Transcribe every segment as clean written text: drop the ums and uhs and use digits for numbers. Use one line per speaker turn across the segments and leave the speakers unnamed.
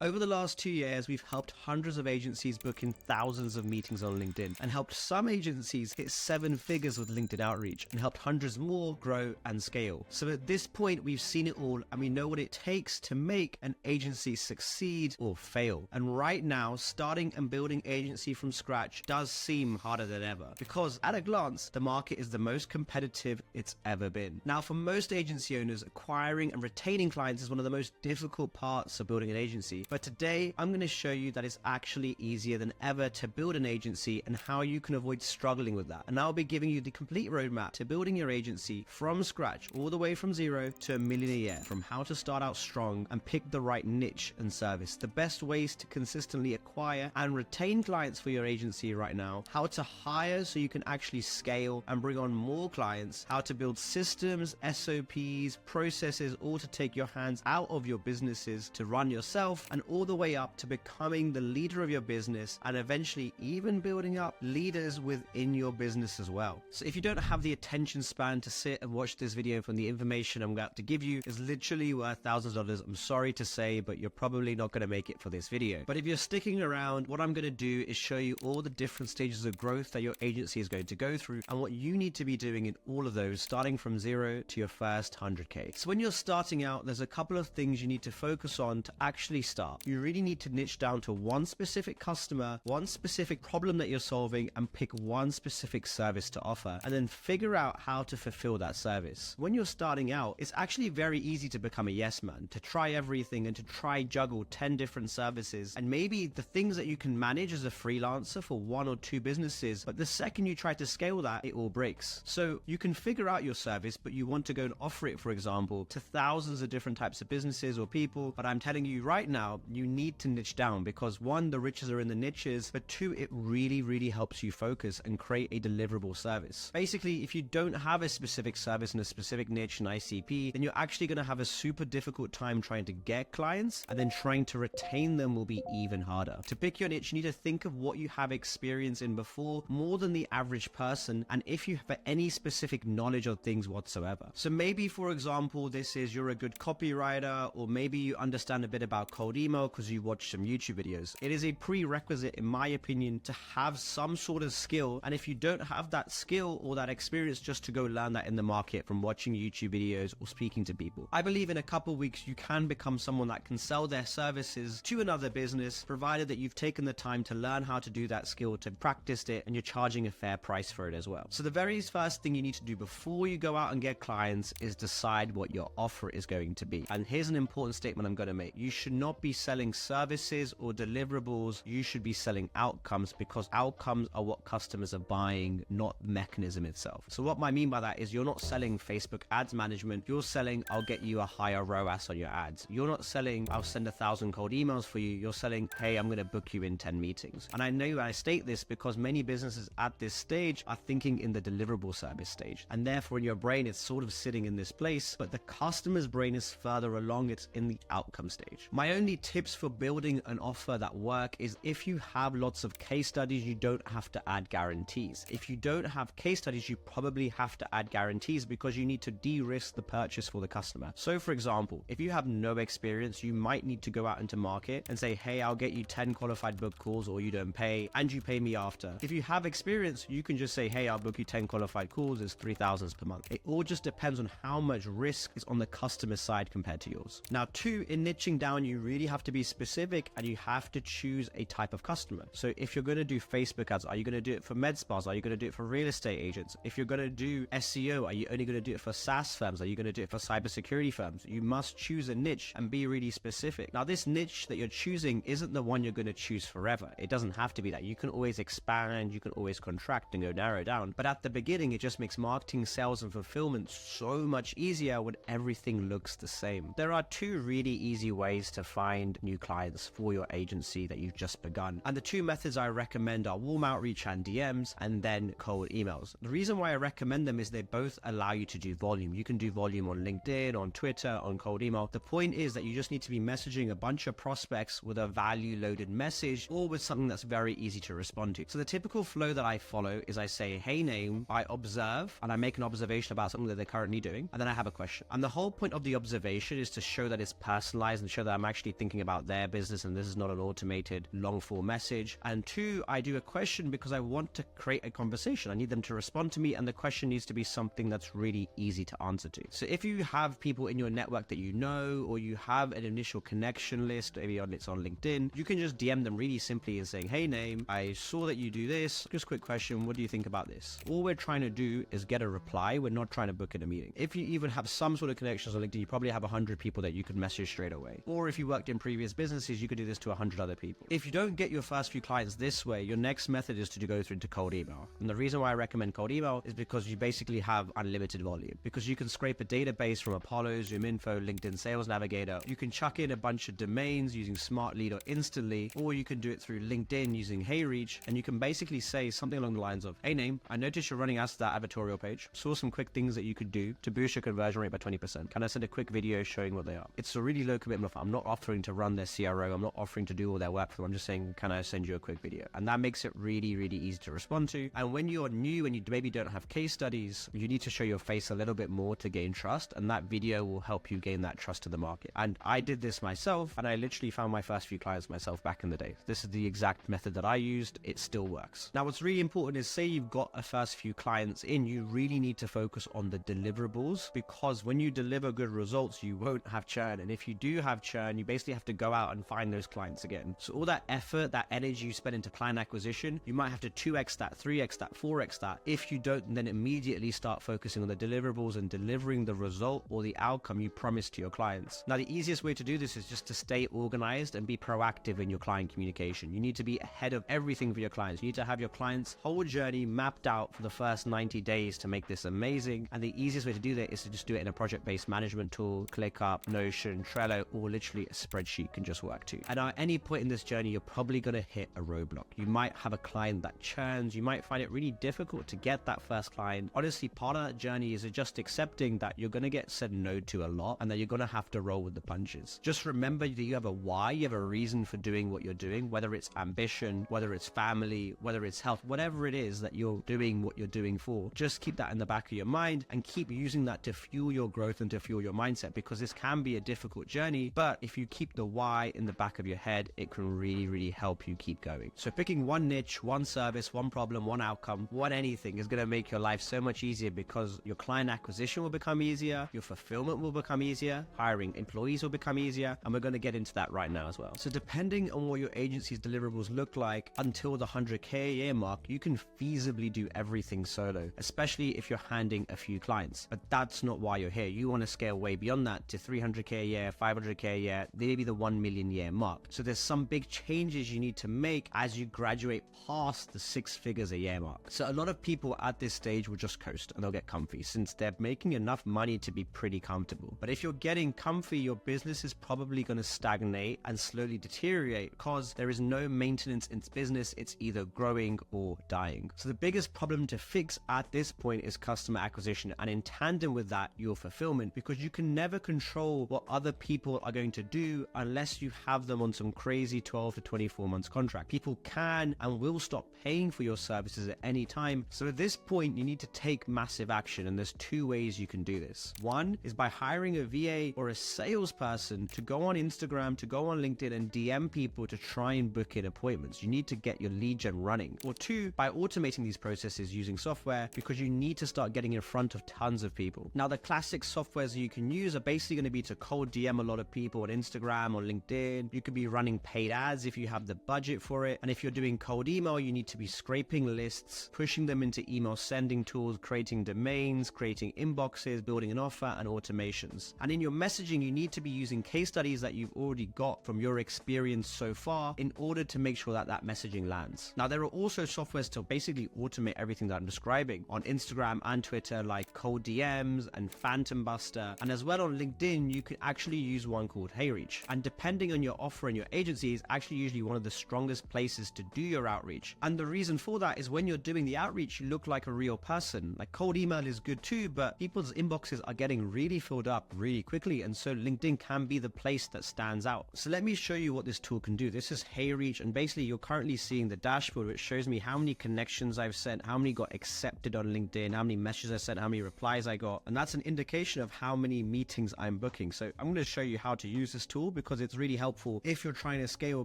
Over the last 2 years, we've helped hundreds of agencies book in thousands of meetings on LinkedIn and helped some agencies hit 7 figures with LinkedIn outreach and helped hundreds more grow and scale. So at this point, we've seen it all and we know what it takes to make an agency succeed or fail. And right now, starting and building agency from scratch does seem harder than ever because at a glance, the market is the most competitive it's ever been. Now, for most agency owners, acquiring and retaining clients is one of the most difficult parts of building an agency. But today, I'm going to show you that it's actually easier than ever to build an agency and how you can avoid struggling with that. And I'll be giving you the complete roadmap to building your agency from scratch, all the way from zero to $1 million a year, from how to start out strong and pick the right niche and service, the best ways to consistently acquire and retain clients for your agency right now, how to hire so you can actually scale and bring on more clients, how to build systems, SOPs, processes, all to take your hands out of your businesses to run yourself, and all the way up to becoming the leader of your business and eventually even building up leaders within your business as well. So if you don't have the attention span to sit and watch this video from the information I'm about to give you is literally worth thousands of dollars, I'm sorry to say, but you're probably not going to make it for this video. But if you're sticking around, what I'm going to do is show you all the different stages of growth that your agency is going to go through and what you need to be doing in all of those, starting from zero to your first 100K. So when you're starting out, there's a couple of things you need to focus on to actually start. You really need to niche down to one specific customer, one specific problem that you're solving, and pick one specific service to offer, and then figure out how to fulfill that service. When you're starting out, it's actually very easy to become a yes man, to try everything and to try juggle 10 different services, and maybe the things that you can manage as a freelancer for 1 or 2 businesses, but the second you try to scale that, it all breaks. So you can figure out your service, but you want to go and offer it, for example, to thousands of different types of businesses or people, but I'm telling you right now, you need to niche down because 1, the riches are in the niches, but 2, it really helps you focus and create a deliverable service. Basically, if you don't have a specific service and a specific niche and ICP, then you're actually going to have a super difficult time trying to get clients, and then trying to retain them will be even harder. To pick your niche, you need to think of what you have experience in before more than the average person, and if you have any specific knowledge of things whatsoever. So maybe, for example, this is you're a good copywriter, or maybe you understand a bit about cold email because you watch some YouTube videos. It is a prerequisite, in my opinion, to have some sort of skill, and if you don't have that skill or that experience, just to go learn that in the market from watching YouTube videos or speaking to people. I believe in a couple weeks you can become someone that can sell their services to another business, provided that you've taken the time to learn how to do that skill, to practice it, and you're charging a fair price for it as well. So the very first thing you need to do before you go out and get clients is decide what your offer is going to be. And here's an important statement I'm going to make. You should not be selling services or deliverables. You should be selling outcomes, because outcomes are what customers are buying, not the mechanism itself. So what I mean by that is you're not selling Facebook ads management. You're selling, I'll get you a higher ROAS on your ads. You're not selling, I'll send 1,000 cold emails for you. You're selling, hey, I'm going to book you in 10 meetings. And I know I state this because many businesses at this stage are thinking in the deliverable service stage. And therefore in your brain, it's sort of sitting in this place, but the customer's brain is further along. It's in the outcome stage. My only tips for building an offer that work is if you have lots of case studies, you don't have to add guarantees. If you don't have case studies, you probably have to add guarantees because you need to de-risk the purchase for the customer. So for example, if you have no experience, you might need to go out into market and say, hey, I'll get you 10 qualified book calls, or you don't pay and you pay me after. If you have experience, you can just say, hey, I'll book you 10 qualified calls, it's $3,000 per month. It all just depends on how much risk is on the customer side compared to yours. Now 2, in niching down, you really have to be specific and you have to choose a type of customer. So if you're going to do Facebook ads, are you going to do it for med spas? Are you going to do it for real estate agents? If you're going to do SEO, are you only going to do it for SaaS firms? Are you going to do it for cybersecurity firms? You must choose a niche and be really specific. Now this niche that you're choosing isn't the one you're going to choose forever. It doesn't have to be that. You can always expand, you can always contract and go narrow down. But at the beginning, it just makes marketing, sales and fulfillment so much easier when everything looks the same. There are 2 really easy ways to find new clients for your agency that you've just begun. And the 2 methods I recommend are warm outreach and DMs, and then cold emails. The reason why I recommend them is they both allow you to do volume. You can do volume on LinkedIn, on Twitter, on cold email. The point is that you just need to be messaging a bunch of prospects with a value loaded message, or with something that's very easy to respond to. So the typical flow that I follow is I say, hey name, I observe, and I make an observation about something that they're currently doing, and then I have a question. And the whole point of the observation is to show that it's personalized and show that I'm actually thinking thinking about their business and this is not an automated long form message. And two, I do a question because I want to create a conversation. I need them to respond to me, and the question needs to be something that's really easy to answer to. So if you have people in your network that you know, or you have an initial connection list, maybe it's on LinkedIn, you can just DM them really simply and saying, hey name, I saw that you do this. Just a quick question, what do you think about this? All we're trying to do is get a reply. We're not trying to book in a meeting. If you even have some sort of connections on LinkedIn, you probably have 100 people that you could message straight away. Or if you worked in previous businesses, you could do this to 100 other people. If you don't get your first few clients this way, your next method is to go through into cold email. And the reason why I recommend cold email is because you basically have unlimited volume, because you can scrape a database from Apollo, ZoomInfo, LinkedIn Sales Navigator. You can chuck in a bunch of domains using SmartLead or Instantly, or you can do it through LinkedIn using HeyReach, and you can basically say something along the lines of, hey name, I noticed you're running ads to that advertorial page. Saw some quick things that you could do to boost your conversion rate by 20%. Can I send a quick video showing what they are? It's a really low commitment offer. I'm not offering to run their CRO. I'm not offering to do all their work for them. I'm just saying, can I send you a quick video? And that makes it really, really easy to respond to. And when you're new and you maybe don't have case studies, you need to show your face a little bit more to gain trust, and that video will help you gain that trust to the market. And I did this myself, and I literally found my first few clients myself back in the day. This is the exact method that I used. It still works. Now, what's really important is, say you've got a first few clients in, you really need to focus on the deliverables, because when you deliver good results, you won't have churn. And if you do have churn, you basically have to go out and find those clients again. So all that effort, that energy you spend into client acquisition, you might have to 2x that, 3x that, 4x that. If you don't, then immediately start focusing on the deliverables and delivering the result or the outcome you promised to your clients. Now, the easiest way to do this is just to stay organized and be proactive in your client communication. You need to be ahead of everything for your clients. You need to have your clients' whole journey mapped out for the first 90 days to make this amazing. And the easiest way to do that is to just do it in a project-based management tool, ClickUp, Notion, Trello, or literally a spreadsheet can just work too. And at any point in this journey, you're probably going to hit a roadblock. You might have a client that churns. You might find it really difficult to get that first client. Honestly, part of that journey is just accepting that you're going to get said no to a lot and that you're going to have to roll with the punches. Just remember that you have a why, you have a reason for doing what you're doing, whether it's ambition, whether it's family, whether it's health, whatever it is that you're doing what you're doing for. Just keep that in the back of your mind and keep using that to fuel your growth and to fuel your mindset, because this can be a difficult journey, but if you keep the why in the back of your head, it can really, really help you keep going. So picking one niche, one service, one problem, one outcome, one anything is going to make your life so much easier, because your client acquisition will become easier, your fulfillment will become easier, hiring employees will become easier, and we're going to get into that right now as well. So depending on what your agency's deliverables look like, until the 100K a year mark, you can feasibly do everything solo, especially if you're handing a few clients. But that's not why you're here. You want to scale way beyond that to 300K a year, 500K a year, maybe the 1 million year mark. So there's some big changes you need to make as you graduate past the 6 figures a year mark. So a lot of people at this stage will just coast and they'll get comfy, since they're making enough money to be pretty comfortable. But if you're getting comfy, your business is probably going to stagnate and slowly deteriorate, because there is no maintenance in business. It's either growing or dying. So the biggest problem to fix at this point is customer acquisition, and in tandem with that, your fulfillment, because you can never control what other people are going to do unless you have them on some crazy 12 to 24 months contract. People can and will stop paying for your services at any time. So at this point, you need to take massive action, and there's 2 ways you can do this. One is by hiring a VA or a salesperson to go on Instagram, to go on LinkedIn and DM people to try and book in appointments. You need to get your lead gen running. Or 2, by automating these processes using software, because you need to start getting in front of tons of people. Now, the classic softwares you can use are basically going to be to cold DM a lot of people on Instagram or LinkedIn. You could be running paid ads if you have the budget for it. And if you're doing cold email, you need to be scraping lists, pushing them into email sending tools, creating domains, creating inboxes, building an offer, and automations. And in your messaging, you need to be using case studies that you've already got from your experience so far in order to make sure that that messaging lands. Now, there are also softwares to basically automate everything that I'm describing on Instagram and Twitter, like Cold DMs and Phantom Buster. And as well on LinkedIn, you can actually use one called HeyReach. And depending on your offer and your agency, is actually usually one of the strongest places to do your outreach. And the reason for that is when you're doing the outreach, you look like a real person. Like cold email is good too, but people's inboxes are getting really filled up really quickly. And so LinkedIn can be the place that stands out. So let me show you what this tool can do. This is HeyReach, and basically you're currently seeing the dashboard, which shows me how many connections I've sent, how many got accepted on LinkedIn, how many messages I sent, how many replies I got. And that's an indication of how many meetings I'm booking. So I'm going to show you how to use this tool, because it's really helpful if you're trying to scale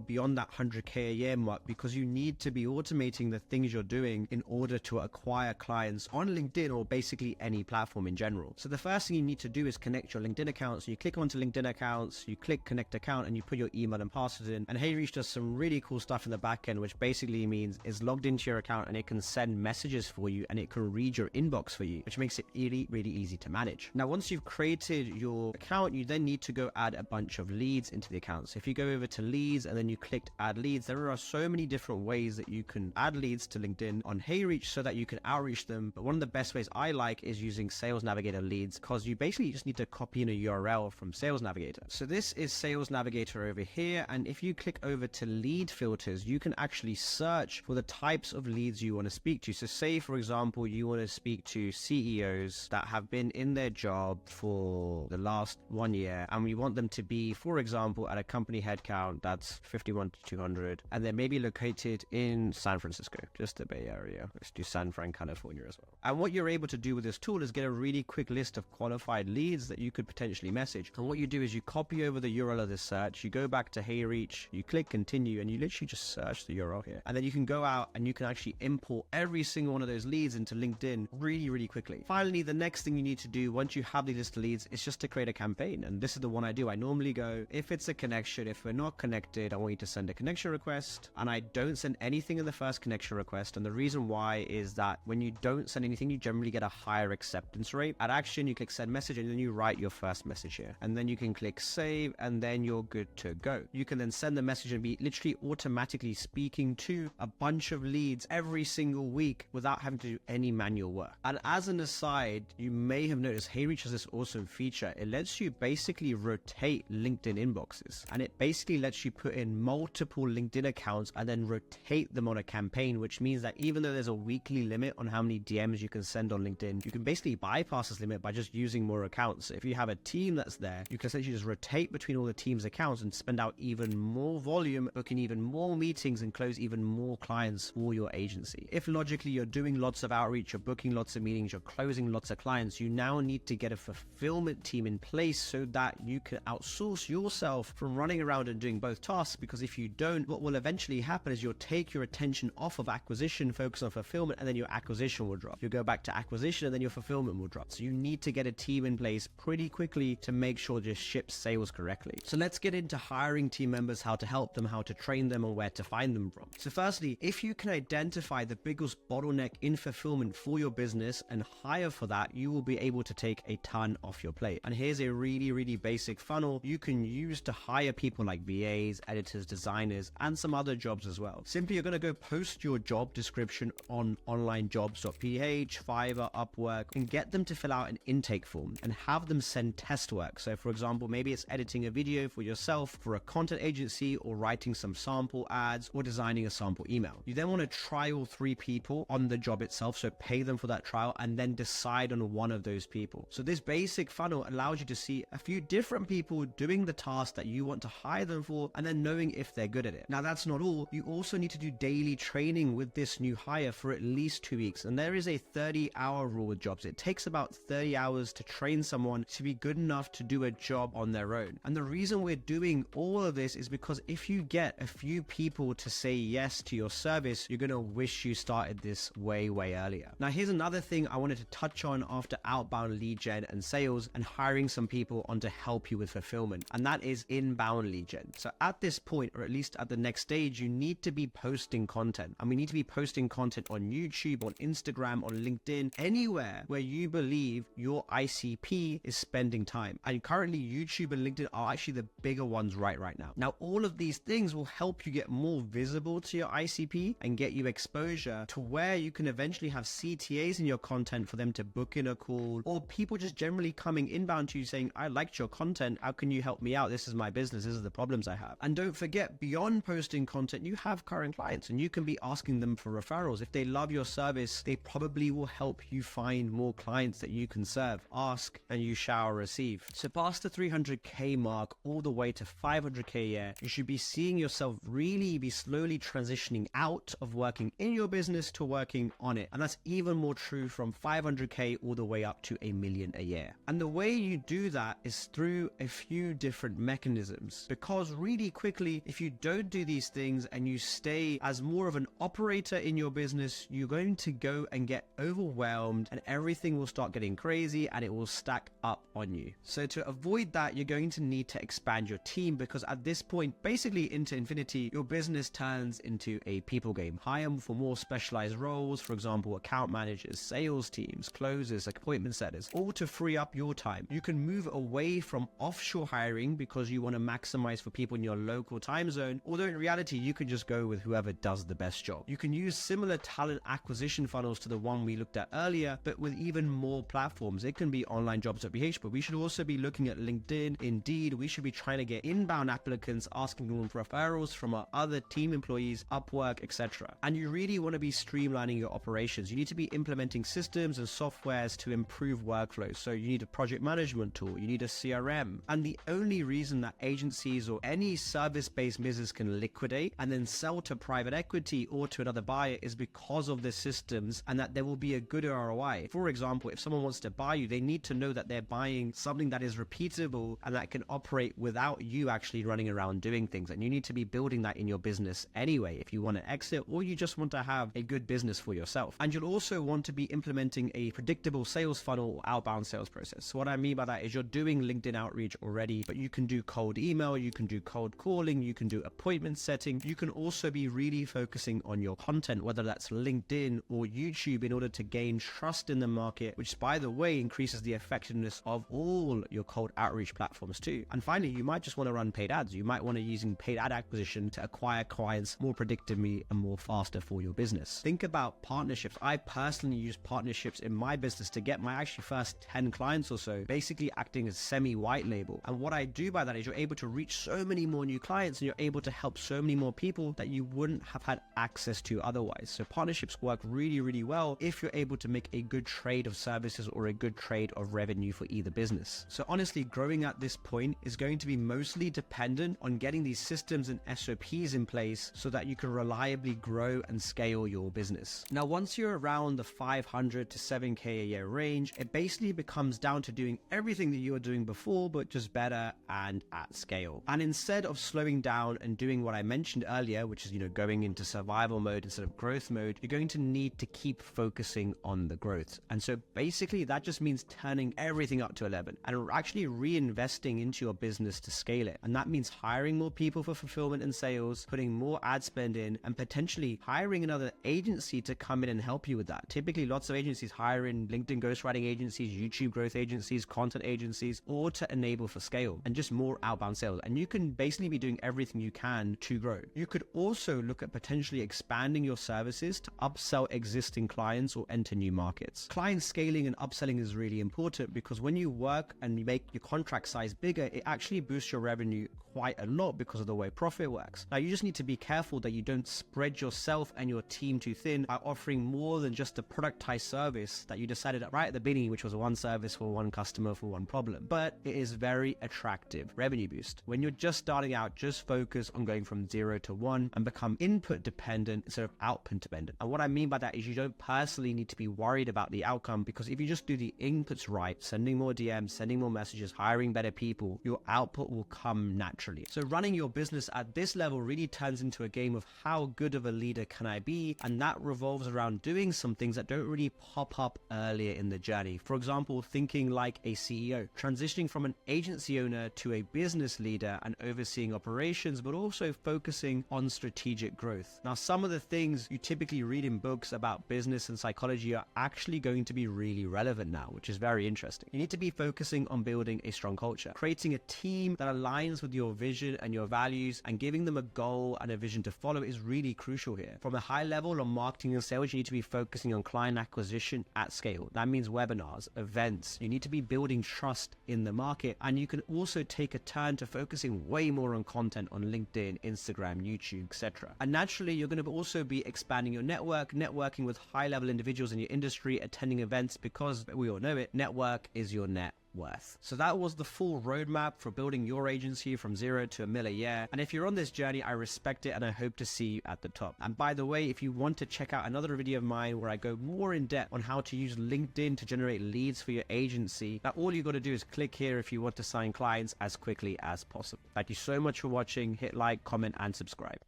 beyond that 100K a year mark, because you need to be automating the things you're doing in order to acquire clients on LinkedIn or basically any platform in general. So the first thing you need to do is connect your LinkedIn account. So you click onto LinkedIn accounts, you click connect account, and you put your email and password in. And HeyReach does some really cool stuff in the back end, which basically means it's logged into your account and it can send messages for you and it can read your inbox for you, which makes it really, really easy to manage. Now, once you've created your account, you then need to go add a bunch of leads into the account. So if you go over to leads and then you click add leads, there are so many different ways that you can add leads to LinkedIn on HeyReach so that you can outreach them. But one of the best ways I like is using Sales Navigator leads, because you basically just need to copy in a URL from Sales Navigator. So this is Sales Navigator over here. And if you click over to lead filters, you can actually search for the types of leads you want to speak to. So say, for example, you want to speak to CEOs that have been in their job for the last 1 year, and we want them to be, for example, at a company headcount that's 51 to 200, and they're maybe located in San Francisco, just the Bay Area. Let's do San Fran, California as well. And what you're able to do with this tool is get a really quick list of qualified leads that you could potentially message. And what you do is you copy over the URL of this search, you go back to HeyReach, you click continue, and you literally just search the URL here. And then you can go out and you can actually import every single one of those leads into LinkedIn really, really quickly. Finally, the next thing you need to do once you have the list of leads is just to create a campaign. And this is the one I do. I normally go, if it's a connection, if we're not connected, I want you to send a connection request. And I don't send anything in the first connection request. And the reason why is that when you don't send anything, you generally get a higher acceptance rate. At action, you click send message and then you write your first message here. And then you can click save and then you're good to go. You can then send the message and be literally automatically speaking to a bunch of leads every single week without having to do any manual work. And as an aside, you may have noticed HeyReach has this awesome feature. It lets you basically rotate LinkedIn inboxes, and it basically lets you put in multiple LinkedIn accounts and then rotate them on a campaign, which means that even though there's a weekly limit on how many DMs you can send on LinkedIn, you can basically bypass this limit by just using more accounts. So if you have a team that's there, you can essentially just rotate between all the team's accounts and spend out even more volume, booking even more meetings and close even more clients for your agency. If logically you're doing lots of outreach, you're booking lots of meetings, you're closing lots of clients, you now need to get a fulfillment team in place so that you can outsource yourself from running around and doing both tasks. Because if you don't, what will eventually happen is you'll take your attention off of acquisition, focus on fulfillment, and then your acquisition will drop. You'll go back to acquisition and then your fulfillment will drop. So you need to get a team in place pretty quickly to make sure this ships sales correctly. So let's get into hiring team members, how to help them, how to train them, and where to find them from. So firstly, if you can identify the biggest bottleneck in fulfillment for your business and hire for that, you will be able to take a ton off your plate. And here's a really, really basic funnel you can use to hire people like VAs, editors, designers, and some other jobs as well. Simply, you're going to go post your job description on onlinejobs.ph, Fiverr, Upwork, and get them to fill out an intake form and have them send test work. So for example, maybe it's editing a video for yourself, for a content agency, or writing some sample ads, or designing a sample email. You then want to trial 3 people on the job itself, so pay them for that trial and then decide on one of those people. So this basic funnel allows you to see a few different people doing the task that you want to hire them for, and then knowing if they're good at it. Now that's not all. You also need to do daily training with this new hire for at least 2 weeks. And there is a 30-hour rule with jobs. It takes about 30 hours to train someone to be good enough to do a job on their own. And the reason we're doing all of this is because if you get a few people to say yes to your service, you're going to wish you started this way earlier. Now here's another thing I wanted to touch on after outbound lead gen and sales and hiring some people on to help you with fulfillment, and that is inbound lead gen. So at this point, or at least at the next stage, you need to be posting content, and we need to be posting content on YouTube, on Instagram, on LinkedIn, anywhere where you believe your ICP is spending time. And currently YouTube and LinkedIn are actually the bigger ones right now. Now all of these things will help you get more visible to your ICP and get you exposure to where you can eventually have CTAs in your content for them to book in a call, or people just generally coming inbound to you saying, I liked your content, how can you help me out? This is my business, this is the problems I have. And don't forget, beyond posting content, you have current clients and you can be asking them for referrals. If they love your service, they probably hopefully will help you find more clients that you can serve. Ask and you shall receive. So past the 300k mark all the way to 500k a year, you should be seeing yourself really be slowly transitioning out of working in your business to working on it. And that's even more true from 500k all the way up to $1 million a year. And the way you do that is through a few different mechanisms, because really quickly, if you don't do these things and you stay as more of an operator in your business, you're going to go and get overwhelmed and everything will start getting crazy and it will stack up on you. So to avoid that, you're going to need to expand your team, because at this point, basically into infinity, your business turns into a people game. Hire for more specialized roles, for example, account managers, sales teams, closers, appointment setters, all to free up your time. You can move away from offshore hiring because you want to maximize for people in your local time zone, although in reality, you can just go with whoever does the best job. You can use similar talent acquisition funnels to the one we looked at earlier, but with even more platforms. It can be online jobs.ph, but we should also be looking at LinkedIn, Indeed. We should be trying to get inbound applicants, asking them for referrals from our other team employees, Upwork, etc. And you really want to be streamlining your operations. You need to be implementing systems and softwares to improve workflows. So you need a project management tool, you need a CRM. And the only reason that agencies or any service-based business can liquidate and then sell to private equity or to another buyer is because of the systems and that there will be a good ROI. For example, if someone wants to buy you, they need to know that they're buying something that is repeatable and that can operate without you actually running around doing things. And you need to be building that in your business anyway if you want to exit or you just want to have a good business for yourself. And you'll also want to be implementing a predictable sales funnel or outbound sales process. So what I mean by that is you're doing LinkedIn outreach already, but you can do cold email, you can do cold calling, you can do appointment setting. You can also be really focusing on your content, whether that's LinkedIn or YouTube, in order to gain trust in the market, which by the way increases the effectiveness of all your cold outreach platforms too. And finally, you might just want to run paid ads. You might want to using paid ad acquisition to acquire clients more predictably and more faster for your business. Think about partnerships. I personally use partnerships in my business to get my actually first 10 clients or so, basically acting as semi-white label. And what I do by that is you're able to reach so many more new clients and you're able to help so many more people that you wouldn't have had access to otherwise. So partnerships work really, really well if you're able to make a good trade of services or a good trade of revenue for either business. So honestly, growing at this point is going to be mostly dependent on getting these systems and SOPs in place so that you can reliably grow and scale your business. Now, once you're around the 500 to 7k a year range, it basically becomes down to doing everything that you were doing before, but just better and at scale. And instead of slowing down and doing what I mentioned earlier, which is, going into survival mode instead of growth mode, you're going to need to keep focusing on the growth. And so basically that just means turning everything up to 11 and actually reinvesting into your business to scale it. And that means hiring more people for fulfillment and sales, putting more ad spend in, and potentially hiring another agency to come in and help you with that. Typically, lots of agencies hire in LinkedIn ghostwriting agencies, YouTube growth agencies, content agencies, or to enable for scale and just more outbound sales. And you can basically be doing everything you can to grow. You could also look at potentially expanding your services to upsell existing clients or enter new markets. Client scaling and upselling is really important because when you work and you make your contract size bigger, it actually boosts your revenue quite a lot because of the way profit works. Now, you just need to be careful that you don't spread yourself and your team too thin by offering more than just a productized service that you decided right at the beginning, which was one service for one customer for one problem. But it is very attractive revenue boost. When you're just starting out, just focus on going from 0 to 1 and become input dependent instead of output dependent. And what I mean by that is you don't personally need to be worried about the outcome, because if you just do the inputs right, sending more DMs, sending more messages, hiring better people, your output will come naturally. So running your business at this level really turns into a game of how good of a leader can I be, and that revolves around doing some things that don't really pop up earlier in the journey. For example, thinking like a CEO, transitioning from an agency owner to a business leader and overseeing operations, but also focusing on strategic growth. Now, some of the things you typically read in books about business and psychology are actually going to be really relevant now, which is very interesting. You need to be focusing on building a strong culture, creating a team that aligns with your vision and your values, and giving them a goal and a vision to follow is really crucial here. From a high level on marketing and sales, you need to be focusing on client acquisition at scale. That means webinars, events. You need to be building trust in the market, and you can also take a turn to focusing way more on content on LinkedIn, Instagram, YouTube, etc. And naturally, you're going to also be expanding your networking with high-level individuals in your industry, attending events, because we all know it, network is your net worth. So that was the full roadmap for building your agency from 0 to $1 million a year. And if you're on this journey, I respect it and I hope to see you at the top. And by the way, if you want to check out another video of mine where I go more in depth on how to use LinkedIn to generate leads for your agency, now all you got to do is click here if you want to sign clients as quickly as possible. Thank you so much for watching. Hit like, comment, and subscribe.